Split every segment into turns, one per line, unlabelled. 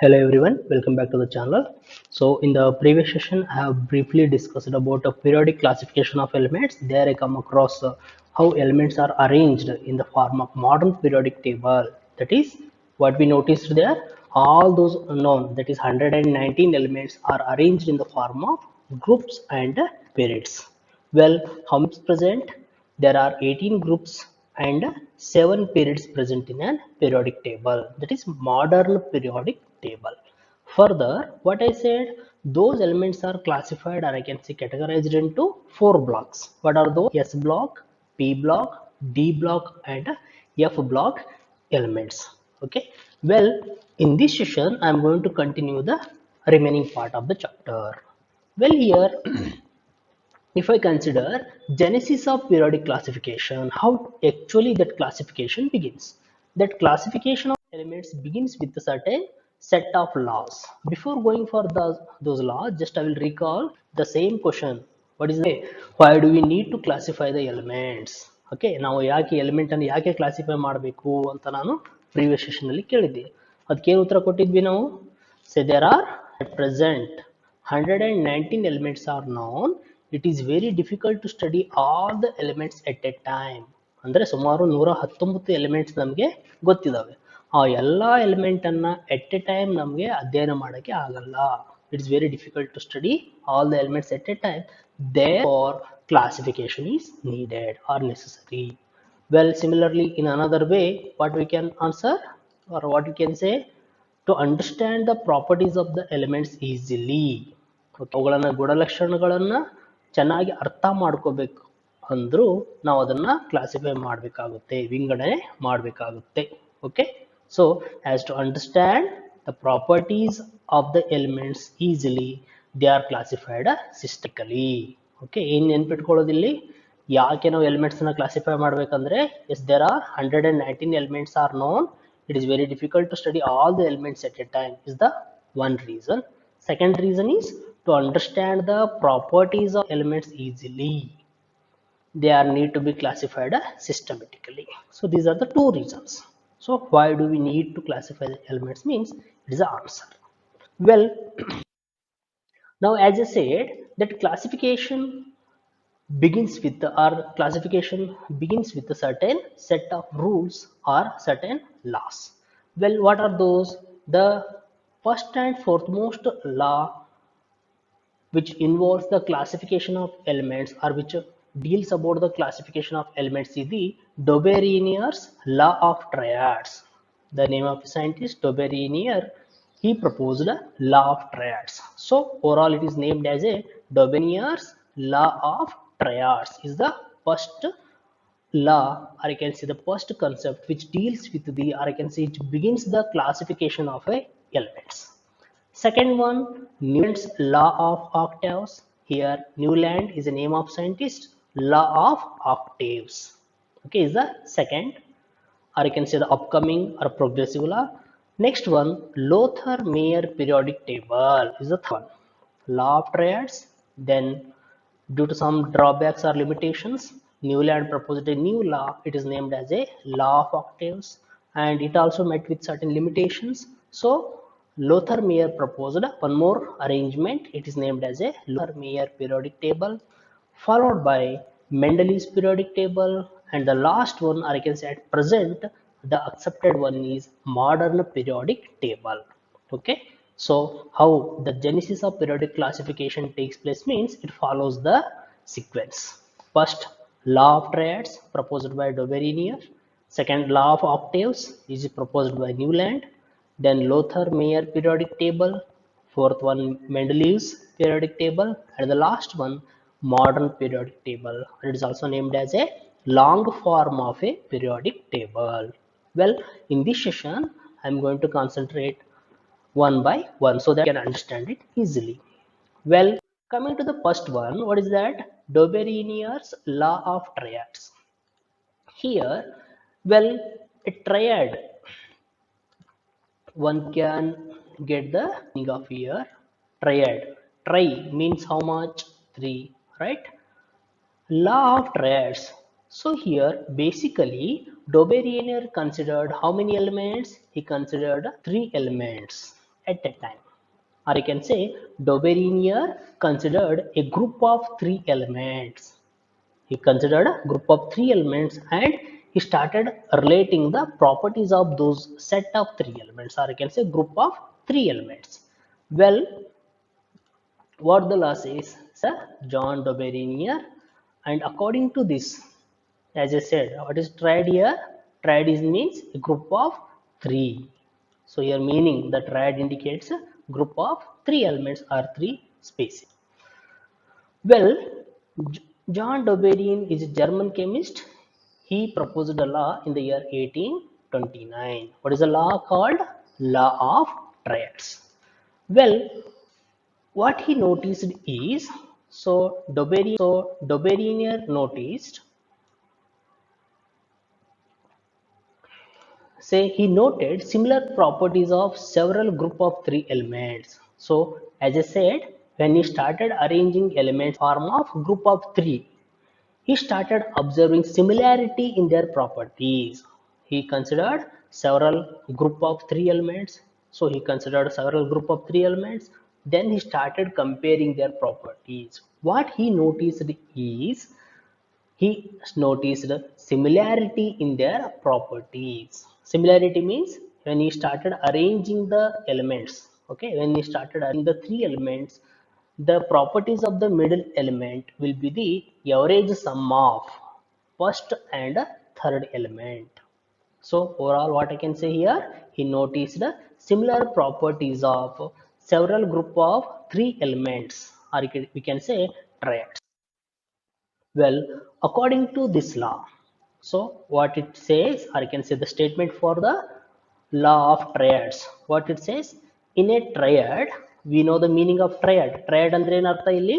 Hello everyone, welcome back to the channel. So in the previous session, I have briefly discussed about a periodic classification of elements. There I come across how elements are arranged in the form of modern periodic table. That is what we noticed there. All those known, that is 119 elements are arranged in the form of groups and periods. Well, how many present? There are 18 groups and 7 periods present in a periodic table. That is modern periodic table. Further, what I said, those elements are classified or I can say categorized into 4 blocks. What are those? S block, P block, D block and F block elements. Okay. Well, in this session, I am going to continue the remaining part of the chapter. Well, here if I consider genesis of periodic classification, how actually that classification begins. That classification of elements begins with a certain set of laws. Before going for those laws, just I will recall the same question. What is the why do we need to classify the elements? Okay, ನಾವು ಯಾಕೆ element ಅನ್ನು ಯಾಕೆ classify ಮಾಡಬೇಕು ಅಂತ ನಾನು previous session ಅಲ್ಲಿ ಕೇಳಿದ್ದೆ. ಅದಕ್ಕೆ ಏನು ಉತ್ತರ ಕೊಟ್ಟಿದ್ವಿ ನಾವು? Say there are at present 119 elements are known. It is very difficult to study all the elements at a time. ಅಂದರೆ ಸುಮಾರು 119 ಎಲಿಮೆಂಟ್ಸ್ ನಮಗೆ ಗೊತ್ತಿದ್ದಾವೆ. ಆ ಎಲ್ಲ ಎಲಿಮೆಂಟ್ ಅನ್ನ ಎಟ್ ಎ ಟೈಮ್ ನಮಗೆ ಅಧ್ಯಯನ ಮಾಡೋಕ್ಕೆ ಆಗಲ್ಲ. It's very difficult to study all the elements at a time. Therefore, classification is needed or necessary. Well, similarly, in another way, what we can answer or what we can say, to understand the properties of the elements easily. ಅವುಗಳನ್ನ ಗುಣಲಕ್ಷಣಗಳನ್ನ ಚೆನ್ನಾಗಿ ಅರ್ಥ ಮಾಡ್ಕೋಬೇಕು ಅಂದ್ರೂ ನಾವು ಅದನ್ನ classify ಮಾಡಬೇಕಾಗುತ್ತೆ, ವಿಂಗಡಣೆ ಮಾಡಬೇಕಾಗುತ್ತೆ. Okay, so as to understand the properties of the elements easily they are classified systemically. Okay, ಏನ್ ನೆನ್ಪಿಟ್ಕೊಳ್ಳೋದಿಲ್ಲಿ, ಯಾಕೆ ನಾವು ಎಲಿಮೆಂಟ್ಸ್ ನ ಕ್ಲಾಸಿಫೈ ಮಾಡ್ಬೇಕಂದ್ರೆ as there are 119 elements are known. It is very difficult to study all the elements at a time is the one reason. Second reason is to understand the properties of elements easily. They are need to be classified systematically. So these are the two reasons. So why do we need to classify the elements means it is the answer. Well, now as I said that classification begins with or classification begins with a certain set of rules or certain laws. Well, what are those? The first and foremost law which involves the classification of elements or which deals about the classification of elements is the Dauberigner's law of triads. The name of the scientist Dauberigner, he proposed a law of triads. So overall it is named as a Dauberigner's law of triads is the first law, or I can say the first concept which deals with the, or I can say it begins the classification of a elements. Second one, Newland's law of octaves. Here, Newland is the name of scientist. Law of octaves. Okay, is the second, or I can say the upcoming or progressive law. Next one, Lothar-Meyer periodic table is the third one. Law of triads. Then, due to some drawbacks or limitations, Newland proposed a new law. It is named as a law of octaves, and it also met with certain limitations. So Lothar-Meyer proposed one more arrangement. It is named as a Lothar-Meyer periodic table, followed by Mendel's periodic table, and the last one, or I can say at present, the accepted one is modern periodic table. Okay, so how the genesis of periodic classification takes place means it follows the sequence. First, law of triads proposed by Dauberigner. Second, law of octaves is proposed by Newland. Then Lothar-Meyer periodic table. Fourth one, Mendeleev's periodic table. And the last one, modern periodic table. It is also named as a long form of a periodic table. Well, in this session, I am going to concentrate one by one so that you can understand it easily. Well, coming to the first one, what is that? Dauberigner's law of triads. Here, well, a triad, one can get the meaning of here. Triad. Tri means how much? 3, right? Law of triads. So here, basically, Dauberigner considered how many elements? He considered 3 elements. at that time. Or you can say Dauberignier considered a group of three elements. He considered a group of three elements and he started relating the properties of those set of three elements, or you can say group of three elements. Well, what the law says, sir, John Dauberignier, and according to this, as I said, what is triad here? Triad is means a group of three. So here meaning the triad indicates a group of three elements or three species. Well, John Dauberignier is a German chemist. He proposed a law in the year 1829. What is the law called? Law of triads. Well, what he noticed is, Dauberignier noticed, say he noted similar properties of several group of three elements. So as I said, when he started arranging elements form of group of three, he started observing similarity in their properties. He considered several group of three elements. So he considered several group of three elements. Then he started comparing their properties. What he noticed is, he noticed similarity in their properties. Similarity means when he started arranging the elements, okay, when he started arranging the three elements, the properties of the middle element will be the average sum of first and third element. So overall what I can say here, he noticed similar properties of several group of three elements, or we can say triads. Well, according to this law, so what it says, or I can say the statement for the law of triads. What it says, in a triad, we know the meaning of triad. Triad andre ಏನು ಅರ್ಥ ಇಲ್ಲಿ?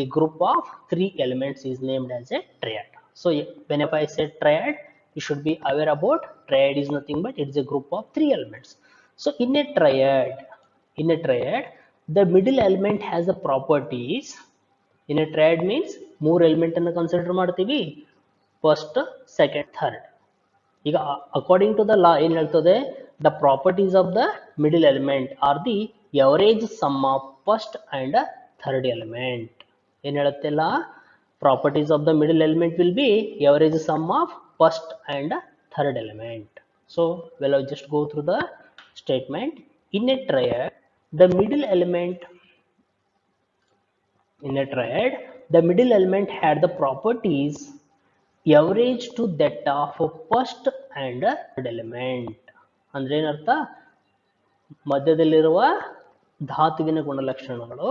A group of three elements is named as a triad. So whenever I say triad, you should be aware about triad is nothing but it is a group of three elements. So in a triad, the middle element has the properties. In a triad means ಮೂರು element ಅನ್ನು consider ಮಾಡ್ತೀವಿ, first second third. ಈಗ according to the law ಏನ್ ಹೇಳ್ತದೆ, the properties of the middle element are the average sum of first and third element. ಏನ್ ಹೇಳುತ್ತೆ law? Properties of the middle element will be average sum of first and third element. So well I just go through the statement. In a triad the middle element in a triad, the middle element had the properties average to that of first and third element. ಅಂದ್ರೆ ಏನರ್ಥ? ಮಧ್ಯದಲ್ಲಿರುವ ಧಾತುವಿನ ಗುಣಲಕ್ಷಣಗಳು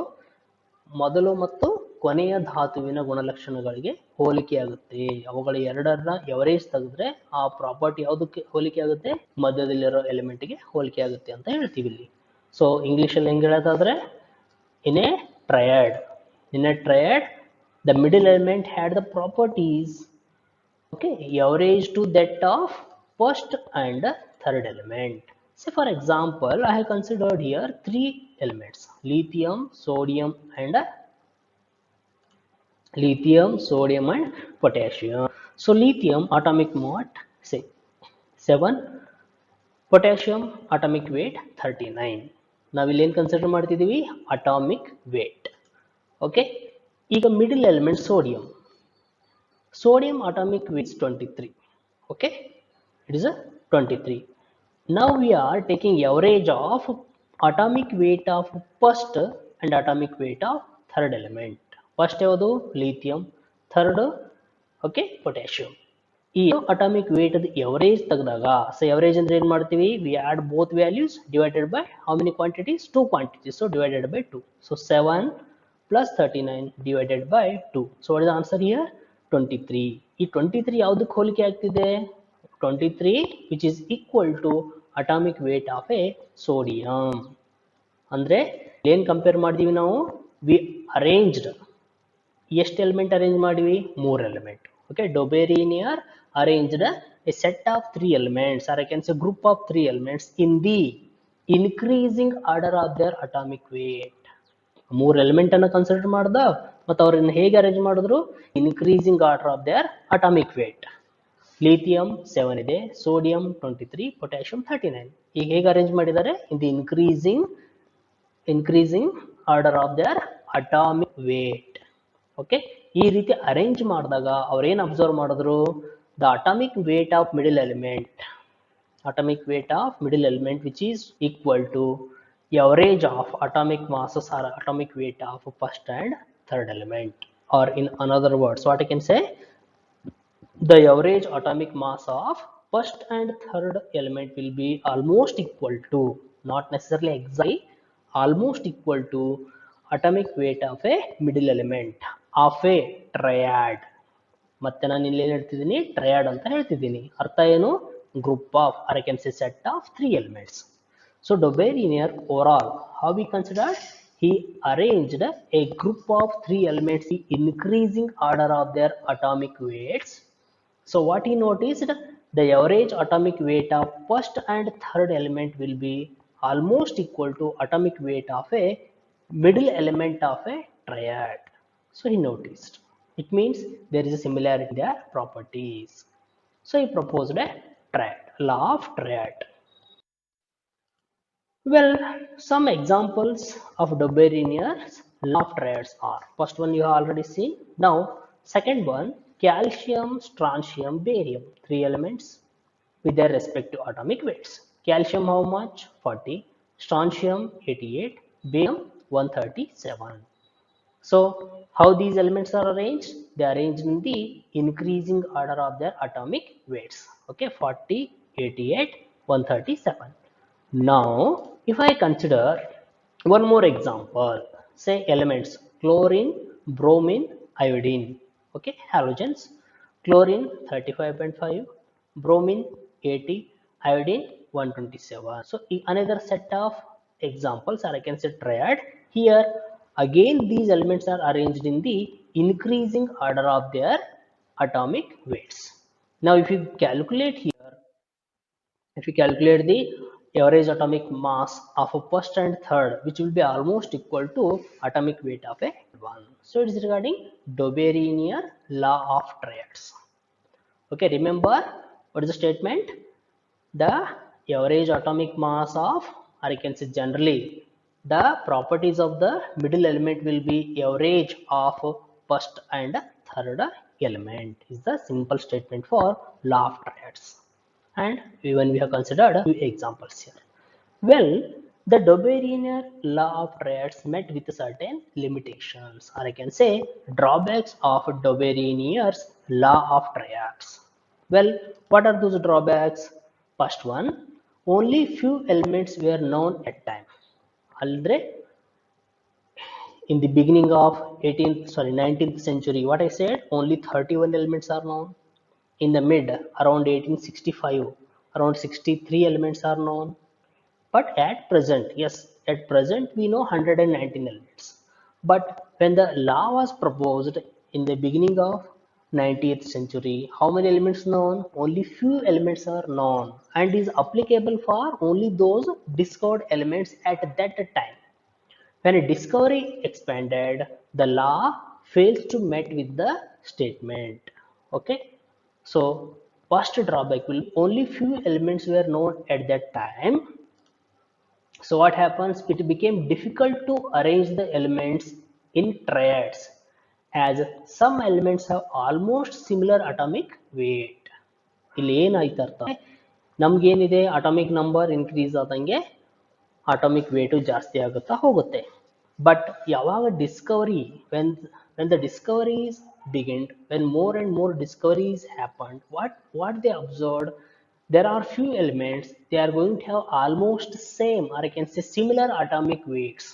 ಮೊದಲು ಮತ್ತು ಕೊನೆಯ ಧಾತುವಿನ ಗುಣಲಕ್ಷಣಗಳಿಗೆ ಹೋಲಿಕೆಯಾಗುತ್ತೆ. ಅವುಗಳ ಎರಡರ ಎವರೇಜ್ ತೆಗೆದ್ರೆ ಆ ಪ್ರಾಪರ್ಟಿ ಯಾವುದಕ್ಕೆ ಹೋಲಿಕೆ ಆಗುತ್ತೆ? ಮಧ್ಯದಲ್ಲಿರೋ ಎಲಿಮೆಂಟ್ಗೆ ಹೋಲಿಕೆ ಆಗುತ್ತೆ ಅಂತ ಹೇಳ್ತೀವಿ ಇಲ್ಲಿ. ಸೊ ಇಂಗ್ಲಿಷಲ್ಲಿ ಹೆಂಗೆ ಹೇಳೋದಾದ್ರೆ, in a triad the middle element had the properties, okay, average to that of first and third element. Say for example, I have considered here three elements: lithium, sodium and potassium. So lithium atomic mass say 7, potassium atomic weight 39. ನಾವಿಲ್ಲಿ ಏನು consider ಮಾಡ್ತಿದ್ದೀವಿ? Atomic weight. Okay, ಈಗ middle element sodium atomic weight is 23. okay, it is a 23. Now we are taking average of atomic weight of first and atomic weight of third element. First ಯಾವುದು? lithium, third okay potassium. ಈ atomic weight ಅದು average ತೆಗೆದಾಗ, so average ಅಂದ್ರೆ ಏನು ಮಾಡ್ತೀವಿ? We add both values divided by how many quantities? 2 quantities, so divided by 2. So 7 plus 39 divided by 2. So what is the answer here? 23. ಈ 23 ಯಾವುದಕ್ಕೆ ಹೋಲಿಕೆ ಆಗ್ತಿದೆ? 23 which is equal to atomic weight of a sodium. ಅಂದ್ರೆ ಏನು compare ಮಾಡಿದೀವಿ ನಾವು? V arranged ಎಷ್ಟು element arrange ಮಾಡಿವಿ? 3 element. okay, Dauberignier arranged a set of 3 elements, or I can say group of 3 elements in the increasing order of their atomic weight. 3 element ಅನ್ನು consider ಮಾಡ್ದ, ಮತ್ತು ಅವ್ರನ್ನ ಹೇಗೆ ಅರೇಂಜ್ ಮಾಡಿದ್ರು? Increasing order of their atomic wait. Lithium 7 ಇದೆ, sodium 23, potassium 39. ಈಗ ಹೇಗೆ arrange ಮಾಡಿದ್ದಾರೆ? ಇನ್ the increasing order of their atomic weight. Okay, ಈ ರೀತಿ ಅರೇಂಜ್ ಮಾಡಿದಾಗ ಅವ್ರೇನು ಅಬ್ಸರ್ವ್ ಮಾಡಿದ್ರು? The atomic weight of middle element, which is equal to average of atomic masses or atomic weight of first and third element. Or in another words, what I can say, the average atomic mass of first and third element will be almost equal to, not necessarily exactly, almost equal to atomic weight of a middle element of a triad. ಮತ್ತೆ ನಾನು ಇಲ್ಲಿ ಏನು ಹೇಳ್ತಿದ್ದೀನಿ? Triad ಅಂತ ಹೇಳ್ತಿದ್ದೀನಿ. ಅರ್ಥ ಏನು? Group of, or I can say set of 3 elements. So Dobberinier overall, how we considered? He arranged a group of 3 elements in increasing order of their atomic weights. So what he noticed? The average atomic weight of first and third element will be almost equal to atomic weight of a middle element of a triad. So he noticed. It means there is a similarity in their properties. So he proposed a triad, law of triad. Well, some examples of Dobberiniers law of triads are, first one you have already seen. Now, second one, calcium, strontium, barium, 3 elements with their respective atomic weights. Calcium how much? 40, strontium 88, barium 137. So, how these elements are arranged? They are arranged in the increasing order of their atomic weights. Okay, 40, 88, 137. Now, if I consider one more example, say elements chlorine, bromine, iodine. Okay, halogens. Chlorine 35.5, bromine 80, iodine 127. So another set of examples, or I can say triad. Here again these elements are arranged in the increasing order of their atomic weights. Now if you calculate here, if you calculate the average atomic mass of a first and third, which will be almost equal to atomic weight of a one. So it is regarding Dobberinier law of triads. Okay, remember what is the statement? The average atomic mass of, or I can say generally, the properties of the middle element will be average of first and third element, is the simple statement for law of triads. And even we have considered a few examples here. Well, the Dobberinier law of triads met with certain limitations, or I can say drawbacks of Dobberiniers law of triads. Well, what are those drawbacks? First one, only few elements were known at time. Aldre, in the beginning of 19th century, what I said, only 31 elements are known. In the mid, around 1865, around 63 elements are known. But at present, yes, at present we know 119 elements. But when the law was proposed in the beginning of 19th century, how many elements known? Only few elements are known, and is applicable for only those discovered elements at that time. When a discovery expanded, the law fails to meet with the statement. Okay, so first drawback will only few elements were known at that time. So what happens? It became difficult to arrange the elements in triads, as some elements have almost similar atomic weight. ಇಲ್ಲಿ ಏನಾಯ್ತು ಅರ್ಥ? ನಮ್ಗೇನಿದೆ, atomic number increase ಆದಂಗೆ atomic weight ಜಾಸ್ತಿ ಆಗುತ್ತಾ ಹೋಗುತ್ತೆ. But ಯಾವಾಗ Discovery, when the discoveries began, when more and more discoveries happened, what they observed, there are few elements, they are going to have almost same, or I can say similar atomic weights,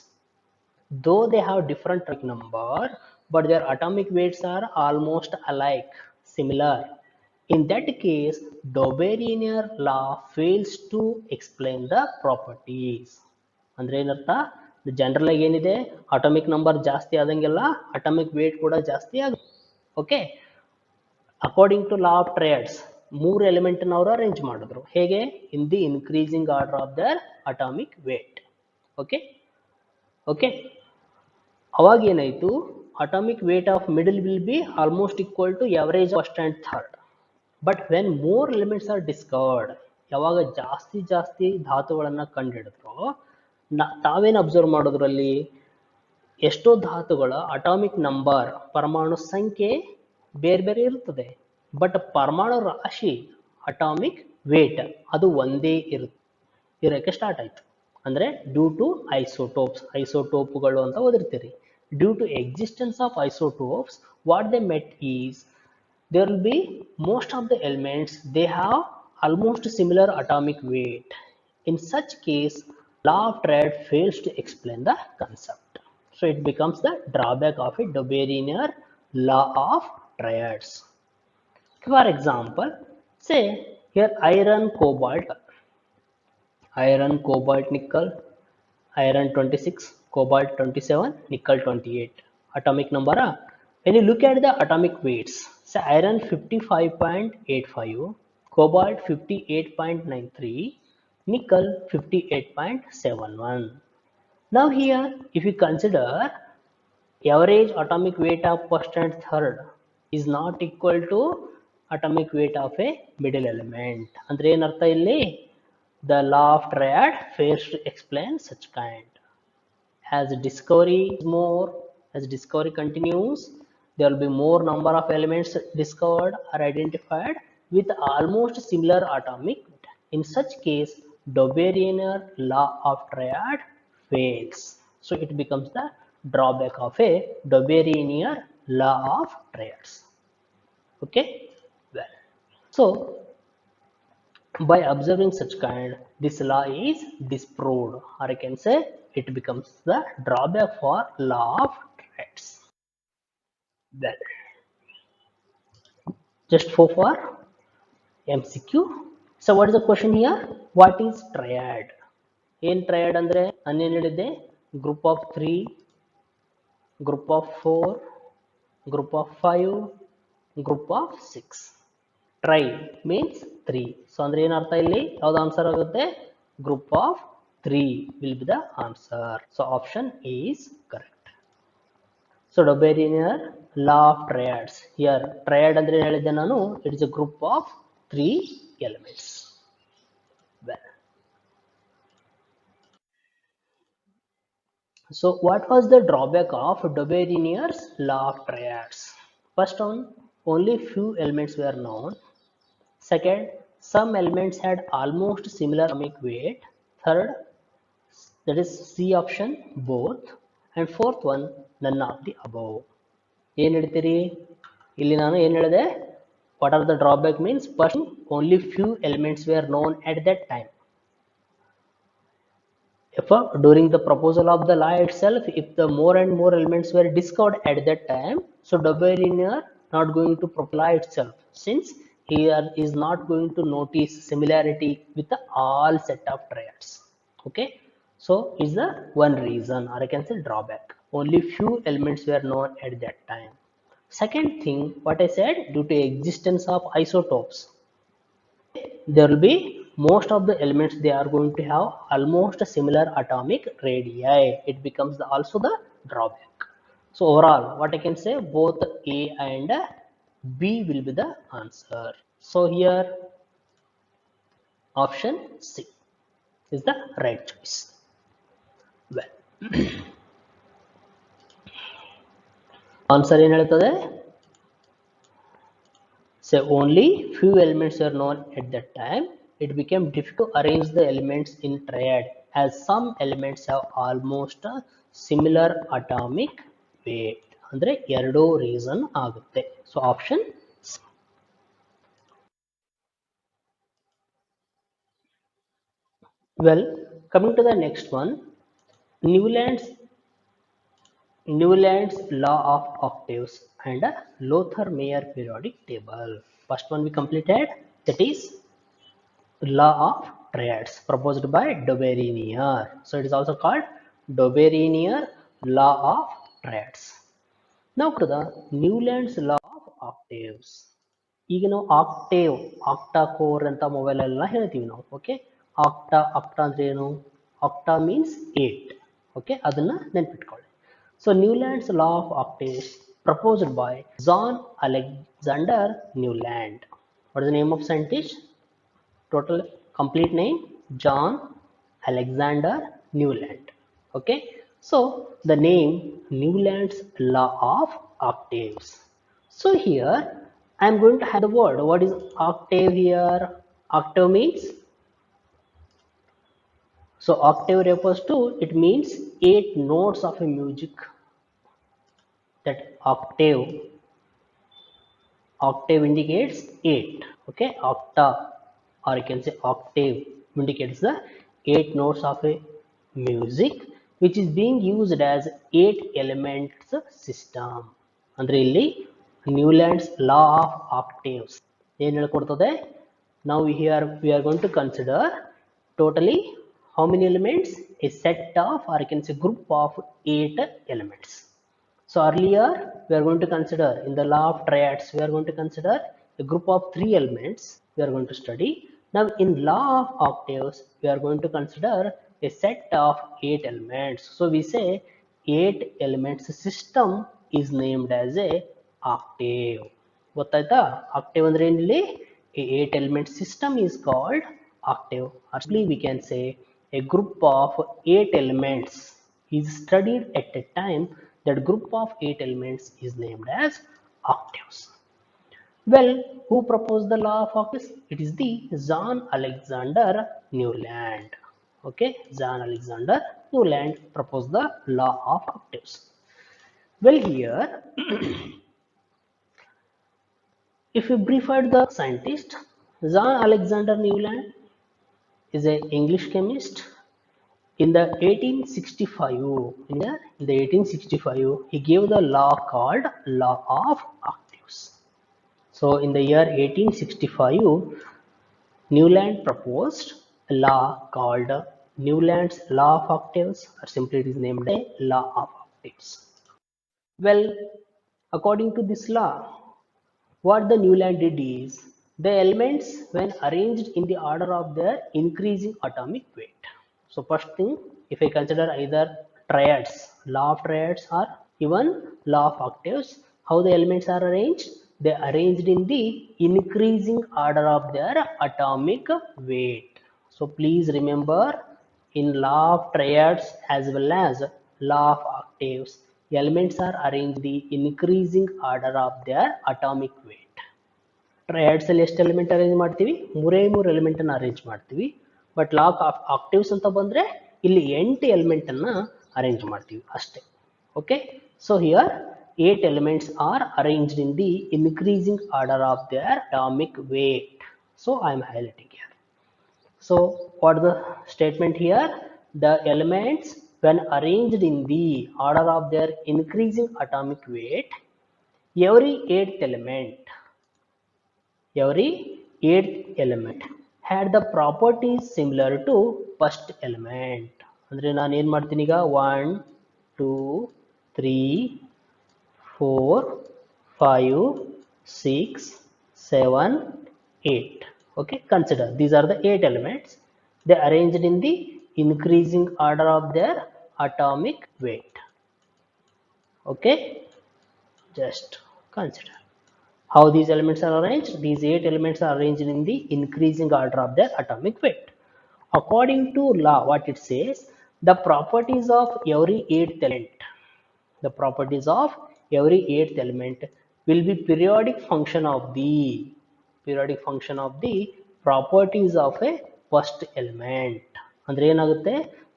though they have different atomic number, but their atomic weights are almost alike, similar. In that case, Dobberinier law fails to explain the properties. ಅಂದ್ರೆ ಏನರ್ಥ? General ಆಗಿ ಏನಿದೆ, atomic number ಜಾಸ್ತಿ ಆದಂಗೆಲ್ಲ atomic wait ಕೂಡ ಜಾಸ್ತಿ ಆಗುತ್ತೆ. Okay, according to law of triads, 3 element ಅವರು arrange ಮಾಡಿದ್ರು. ಹೇಗೆ? In the increasing order of the atomic weight. Okay okay, ಅವಾಗ ಏನಾಯ್ತು? Atomic weight of middle will be almost equal to average first and third. But when more elements are discovered, ಯಾವಾಗ ಜಾಸ್ತಿ ಜಾಸ್ತಿ ಧಾತುಗಳನ್ನು ಕಂಡುಹಿಡಿದ್ರು, ತಾವೇನು observe ಮಾಡೋದ್ರಲ್ಲಿ ಎಷ್ಟೋ ಧಾತುಗಳ ಅಟಾಮಿಕ್ ನಂಬರ್, ಪರಮಾಣು ಸಂಖ್ಯೆ ಬೇರೆ ಬೇರೆ ಇರುತ್ತದೆ, ಬಟ್ ಪರಮಾಣು ರಾಶಿ ಅಟಾಮಿಕ್ ವೇಟ್ ಅದು ಒಂದೇ ಇರೋಕ್ಕೆ ಸ್ಟಾರ್ಟ್ ಆಯಿತು. ಅಂದರೆ ಡ್ಯೂ ಟು ಐಸೋಟೋಪ್ಸ್, ಐಸೋಟೋಪ್ಗಳು ಅಂತ ಓದಿರ್ತೀರಿ. Due to existence of isotopes, what they met is there will be most of the elements they have almost similar atomic weight. In such case, law of triad fails to explain the concept. So it becomes the drawback of a Debrenier law of triads. For example, say here iron, cobalt, nickel, iron 26, cobalt 27, nickel 28. Atomic number. When you look at the atomic weights, say iron 55.85, cobalt 58.93, nickel 58.71. Now here, if you consider average atomic weight of first and third is not equal to atomic weight of a middle element. ಅಂದ್ರೆ ಏನರ್ಥ ಇಲ್ಲಿ? The law of triad fails to explain such kind. As discovery is more, as discovery continues, there will be more number of elements discovered or identified with almost similar atomic weight. In such case, Debrenier law of triad fails. So it becomes the drawback of a Debrenier law of triads. Okay, well, so by observing such kind, this law is disproved, or I can say it becomes the drawback for law of triads. Well, just for MCQ. So what is the question here? What is triad? In triad andre anne ಹೇಳಿದೆ, group of 3, group of 4, group of 5, group of 6. Tri means 3. So andre ಏನು ಅರ್ಥ ಇಲ್ಲಿ? ಯಾವುದು answer ಆಗುತ್ತೆ? Group of 3 will be the answer. So option A is correct. So Debrenier law of triads. Here triad andre ಹೇಳಿದೆ ನಾನು, it is a group of 3 elements. Well, so what was the drawback of Debrenier's law of triads? First one, only few elements were known. Second, some elements had almost similar atomic weight. Third, that is C option, both. And fourth one, none of the above. ಏನು ಹೇಳ್ತೀರಿ ಇಲ್ಲಿ? ನಾನು ಏನು ಹೇಳಿದೆ? What are the drawback means? First, only few elements were known at that time. If during the proposal of the law itself, if the more and more elements were discovered at that time, so Debrenier not going to apply itself, since here is not going to notice similarity with the all set of triads. Okay, so is the one reason, or I can say drawback. Only few elements were known at that time. Second thing, what I said, due to existence of isotopes, there will be most of the elements they are going to have almost similar atomic radii. It becomes also the drawback. So overall, what I can say, both A and B will be the answer. So here option C is the right choice. Well, answer ಏನು ಹೇಳ್ತದೆ? Say only few elements were known at that time. It became difficult to arrange the elements in triad, as some elements have almost a similar atomic weight. ಅಂದ್ರೆ ಎರಡು reason ಆಗುತ್ತೆ. So option C. Well, coming to the next one, Newland's law of octaves and a Lothar-Meyer periodic table. First one we completed, that is law of triads proposed by Debrenier. So it is also called Debrenier law of triads. Now to the Newland's law of octaves. ಈಗ ನಾವು octave, ಆಕ್ಟಾ core ಅಂತ mobile ಎಲ್ಲ ಹೇಳ್ತೀವಿ ನಾವು. Okay, ಆಕ್ಟಾ ಅಂದ್ರೆ ಏನು? ಆಕ್ಟಾ means 8. Okay, ಅದನ್ನ ನೆನ್ಪಿಟ್ಕೊಳ್ಳಿ. So Newlands law of octaves proposed by John Alexander Newland. What is the name of scientist? Total complete name John Alexander Newland. Okay, so the name Newland's law of octaves. So here I am going to have the word. What is octave here? Octave means, so octave refers to, it means 8 notes of a music. That octave indicates 8. Okay, octa, or you can say octave, indicates the 8 notes of a music which is being used as 8 elements system. ಅಂದ್ರೆ ಇಲ್ಲಿ Newlands law of octaves ಏನು ಹೇಳ್ಕೊಡ್ತದೆ? Now here we are going to consider totally how many elements? A set of, or you can say group of 8 elements. So earlier we are going to consider in the law of triads, we are going to consider a group of 3 elements we are going to study. Now in law of octaves we are going to consider a set of 8 elements. So we say 8 elements system is named as a octave. ಗೊತ್ತಾಯ್ತಾ? octave ಅಂದ್ರೆ ಏನಿಲ್ಲಿ? A 8 element system is called octave. Or simply we can say a group of 8 elements is studied at a time. That group of 8 elements is named as octaves. Well, who proposed the law of octaves? It is the John Alexander Newland. Okay, John Alexander Newland proposed the law of octaves. Well, here if you brief out the scientist, John Alexander Newland is an English chemist. In the 1865, in the 1865, he gave the law called law of octaves. So in the year 1865, Newland proposed a law called Newland's law of octaves, or simply it is named a law of octaves. Well, according to this law, what the Newland did is, the elements when arranged in the order of their increasing atomic weight. So first thing, if I consider either triads, law of triads, or even law of octaves, how the elements are arranged? They are arranged in the increasing order of their atomic weight. So please remember, in law of triads as well as law of octaves, elements are arranged in the increasing order of their atomic weight. Triads ಅಲ್ಲಿ ಎಷ್ಟು element arrange ಮಾಡ್ತೀವಿ? 3 element ಅನ್ನು arrange ಮಾಡ್ತೀವಿ. But law of actives ಅಂತ ಬಂದ್ರೆ ಇಲ್ಲಿ 8 element ಅನ್ನ arrange ಮಾಡ್ತೀವಿ ಅಷ್ಟೇ. Okay, so here 8 elements are arranged in the increasing order of their atomic weight. So I am highlighting here. So what is the statement here? The elements when arranged in the order of their increasing atomic weight, every eighth element had the properties similar to first element. ಅಂದ್ರೆ ನಾನು ಏನು ಮಾಡ್ತೀನಿ ಈಗ? 1 2 3 4 5 6 7 8. Okay, consider these are the 8 elements. They arranged in the increasing order of their atomic weight. Okay, just consider how these elements are arranged. These 8 elements are arranged in the increasing order of their atomic weight. According to law, what it says, the properties of every 8th element, the properties of every 8th element will be periodic function of the properties of a first element. ಅಂದ್ರೆ ಏನಾಗುತ್ತೆ?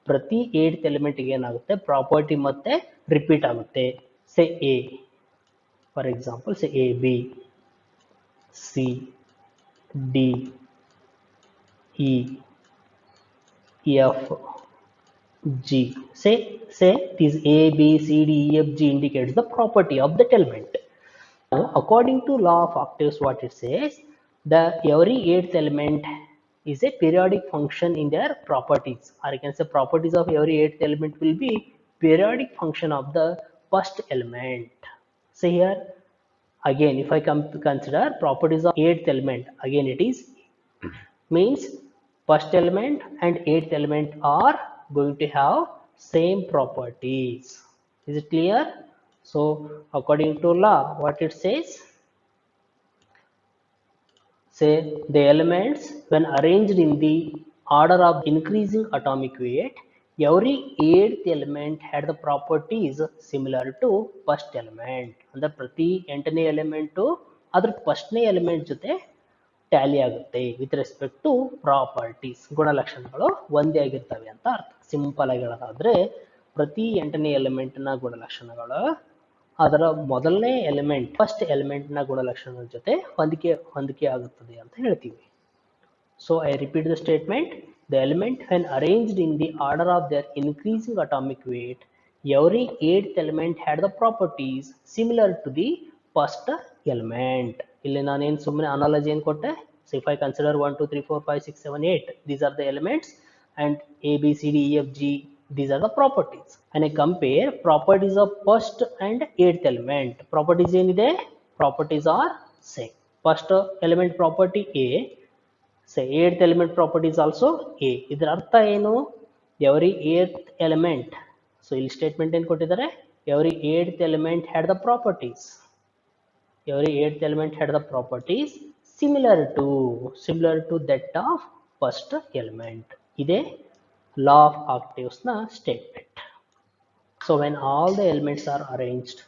ಪ್ರತಿ 8th element ಗೆ ಏನಾಗುತ್ತೆ? Property ಮತ್ತೆ repeat ಆಗುತ್ತೆ. ಸೇ A, for example, say A, B, C, D, E, F, G. Say these A, B, C, D, E, F, G indicates the property of that element. Now, according to law of octaves, what it says, the every 8th element is a periodic function in their properties, or you can say properties of every 8th element will be periodic function of the first element. So here again, if I consider properties of 8th element, again it is means first element and 8th element are going to have same properties. Is it clear? So according to law, what it says, say the elements when arranged in the order of increasing atomic weight, every eighth element had the properties similar to first element. ಅಂದ್ರೆ ಪ್ರತಿ ಎಂಟನೇ element ಅದ್ರ ಫಸ್ಟ್ನೇ element ಜೊತೆ Tally ಆಗುತ್ತೆ with respect to properties. ಗುಣಲಕ್ಷಣಗಳು ಒಂದೇ ಆಗಿರ್ತವೆ ಅಂತ ಅರ್ಥ. ಸಿಂಪಲ್ ಆಗಿ ಹೇಳೋದಾದ್ರೆ ಪ್ರತಿ ಎಂಟನೇ ಎಲಿಮೆಂಟ್ನ ಗುಣಲಕ್ಷಣಗಳು ಅದರ ಮೊದಲನೇ ಎಲಿಮೆಂಟ್ ಫಸ್ಟ್ ಎಲಿಮೆಂಟ್ನ ಗುಣಲಕ್ಷಣದ ಜೊತೆ ಹೊಂದಿಕೆ ಆಗುತ್ತದೆ ಅಂತ ಹೇಳ್ತೀವಿ. So I repeat the statement. The element when arranged in the order of their increasing atomic weight, every eighth element had the properties similar to the first element. ಇಲ್ಲಿ ನಾನೇನು ಸುಮ್ಮನೆ ಅನಾಲಜಿ ಏನು ಕೊಟ್ಟೆ? So if I consider 1 2 3 4 5 6 7 8, these are the elements, and A B C D E F G, these are the properties. And I compare properties of first and eighth element. Properties ಏನಿದೆ? Properties are same. First element property A, say eighth element property is also A. ಇದರ ಅರ್ಥ ಏನು? Every eighth element. So ಇಲ್ಲಿ statement ಏನು ಕೊಟ್ಟಿದ್ದಾರೆ? Every eighth element had the properties. Every eighth element had the properties similar to that of first element. ಇದೇ law of octaves ನ statement. So when all the elements are arranged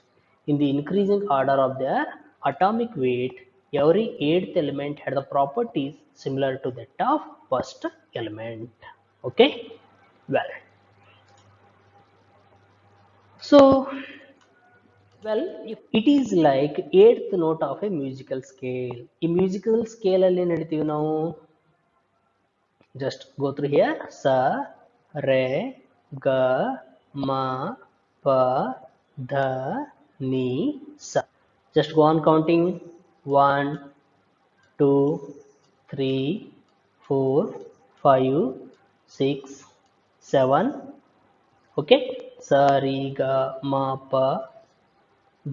in the increasing order of their atomic weight, every eighth element had the properties similar to that of first element. Okay, well, so if it is like eighth note of a musical scale. ಈ musical scale ಅಲ್ಲಿ ಏನು ಹೇಳ್ತೀವಿ ನಾವು? Just go through here. Sa, re, ga, ma, pa, dha, ni, sa. Just go on counting. 1 2 3 4 5 6 7. Okay, sa, re, ga, ma, pa,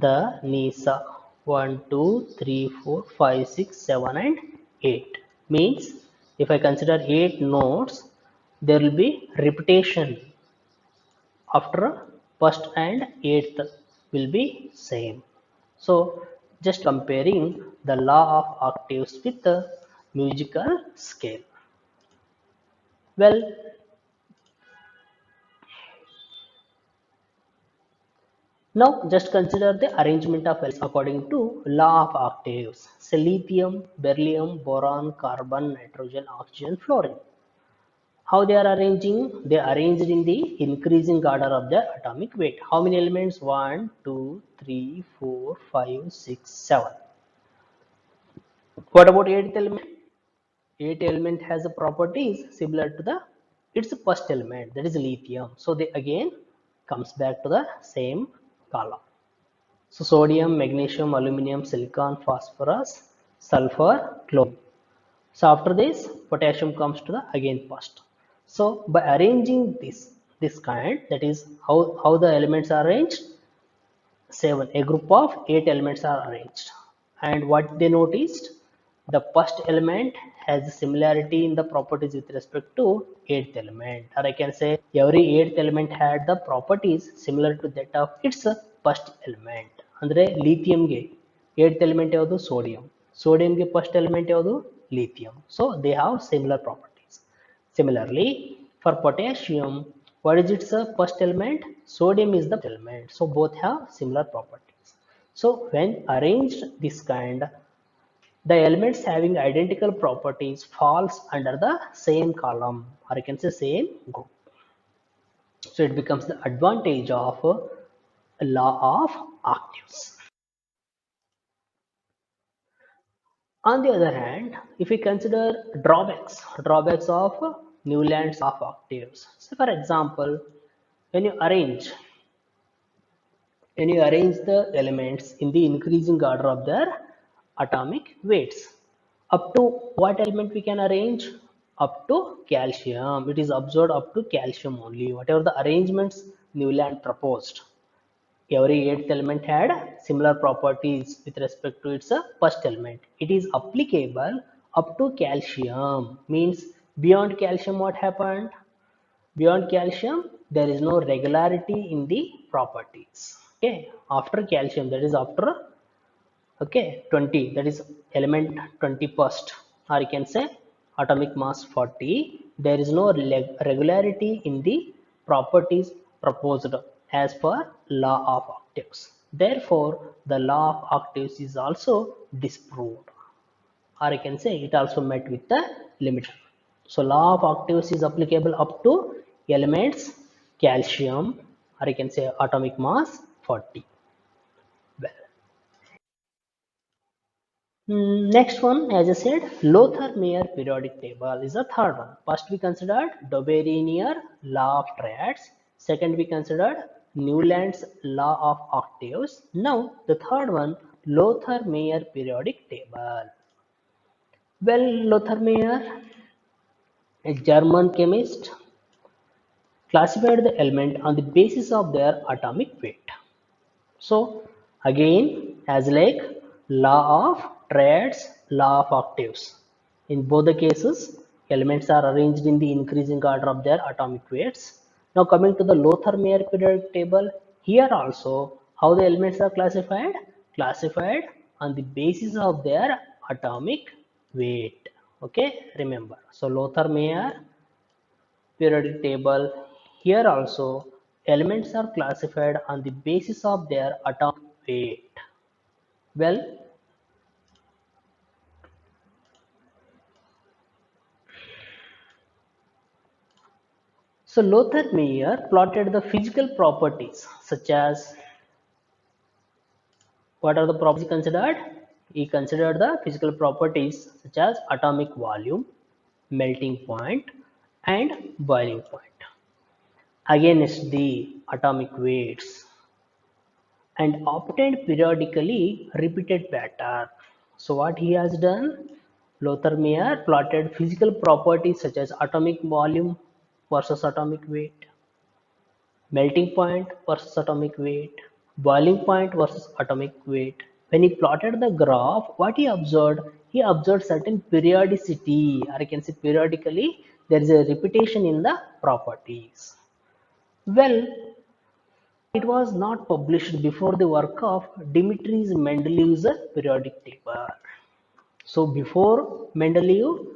dha, ni, sa. 1 2 3 4 5 6 7 and 8. Means if I consider 8 notes, there will be repetition after first and eighth will be same. So just comparing the law of octaves with the musical scale. Well, now just consider the arrangement of elements according to law of octaves. So lithium, beryllium, boron, carbon, nitrogen, oxygen, fluorine. How they are arranging? They are arranged in the increasing order of their atomic weight. How many elements? 1 2 3 4 5 6 7. What about eighth element? Eighth element has a properties similar to the its first element, that is lithium. So they again comes back to the same column. So sodium, magnesium, aluminum, silicon, phosphorus, sulfur, chlorine. So after this potassium comes to the again first. So by arranging this kind, that is how the elements are arranged. 7, a group of 8 elements are arranged, and what they noticed, the first element has similarity in the properties with respect to 8th element, or I can say every 8th element had the properties similar to that of its first element. ಅಂದ್ರೆ lithium ಗೆ 8th element ಯಾವುದು? sodium ಗೆ first element ಯಾವುದು? lithium. So they have similar properties. Similarly, for potassium, what is its first element? Sodium is the element. So both have similar properties. So when arranged this kind, the elements having identical properties falls under the same column, or I can say same group. So it becomes the advantage of a law of octaves. On the other hand, if we consider drawbacks of Newland's law of octaves. So for example, when you arrange the elements in the increasing order of their atomic weights, up to what element we can arrange? Up to calcium. It is observed up to calcium only. Whatever the arrangements Newland proposed, every 8th element had similar properties with respect to its first element. It is applicable up to calcium. Means beyond calcium what happened? Beyond calcium there is no regularity in the properties. Okay, after calcium, that is after 20, that is element 21st, or you can say atomic mass 40, there is no regularity in the properties proposed as per law of octaves. Therefore, the law of octaves is also disproved, or I can say it also met with the limit. So law of octaves is applicable up to elements calcium, or I can say atomic mass 40. Well, next one, as I said, Lothar-Meyer periodic table is the third one. First we considered Dobberinier law of triads. Second we considered Newland's law of octaves. Now the third one, Lothar-Meyer periodic table. Well, Lothar-Meyer, a German chemist, classified the element on the basis of their atomic weight. So again, as like law of triads, law of octaves. In both the cases, elements are arranged in the increasing order of their atomic weights. Now coming to the Lothar-Meyer periodic table, here also how the elements are classified? Classified on the basis of their atomic weight. Okay, remember. So Lothar-Meyer periodic table, here also elements are classified on the basis of their atomic weight. Well, so Lothar Meyer plotted the physical properties such as, what are the properties he considered? He considered the physical properties such as atomic volume, melting point, and boiling point against the atomic weights, and obtained periodically repeated pattern. So what he has done? Lothar Meyer plotted physical properties such as atomic volume versus atomic weight, melting point versus atomic weight, boiling point versus atomic weight. When he plotted the graph, what he observed? He observed certain periodicity, or I can say periodically there is a repetition in the properties. Well, it was not published before the work of Dmitry Mendeleev's periodic table. So before Mendeleev,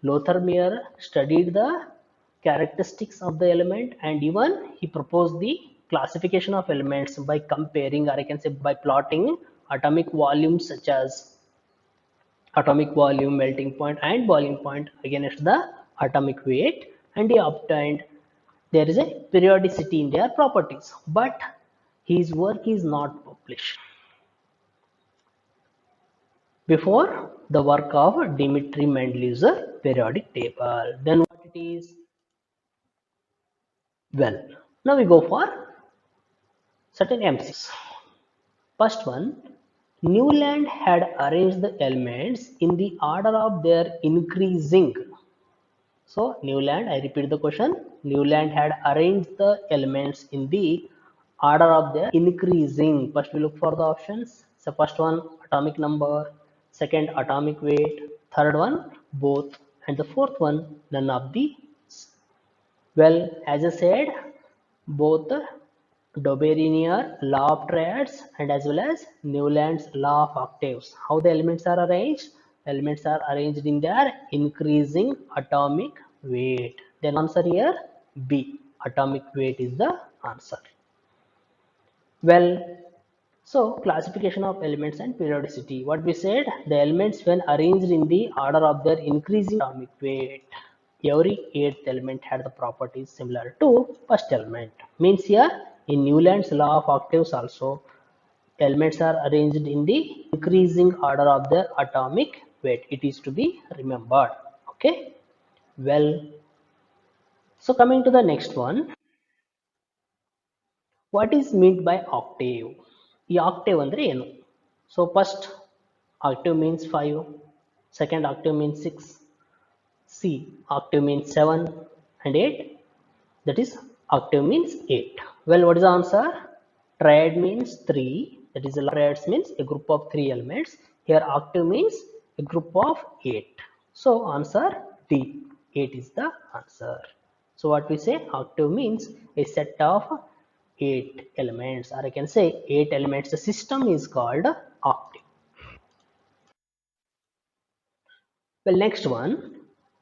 Lothar Meyer studied the characteristics of the element, and even he proposed the classification of elements by comparing, or I can say by plotting atomic volumes such as atomic volume, melting point, and boiling point against the atomic weight, and he obtained there is a periodicity in their properties, but his work is not published before the work of Dmitry Mendeleev's periodic table. Then what it is? Well, now we go for certain MCs. First one, Newland had arranged the elements in the order of their increasing. So Newland, I repeat the question, Newland had arranged the elements in the order of their increasing. First we look for the options. So first one, atomic number, second atomic weight, third one both, and the fourth one none of the. Well, as I said, both Dobberinier law of triads and as well as Newland's law of octaves. How the elements are arranged? Elements are arranged in their increasing atomic weight. Then answer here B. Atomic weight is the answer. Well, so classification of elements and periodicity. What we said, the elements when arranged in the order of their increasing atomic weight. Every eighth element had the properties similar to first element. Means here in Newland's law of octaves also, elements are arranged in the increasing order of their atomic weight. It is to be remembered. Okay. Well, so coming to the next one, what is meant by octave? ಈ octave ಅಂದ್ರೆ ಏನು? So first octave means 5, second octave means 6, C octave means 7 and 8, that is octave means 8. Well, what is the answer? Triad means 3, that is triads means a group of 3 elements. Here octave means a group of 8. So answer D, 8 is the answer. So what we say, octave means a set of 8 elements, or I can say 8 elements. The system is called octave. Well, next one,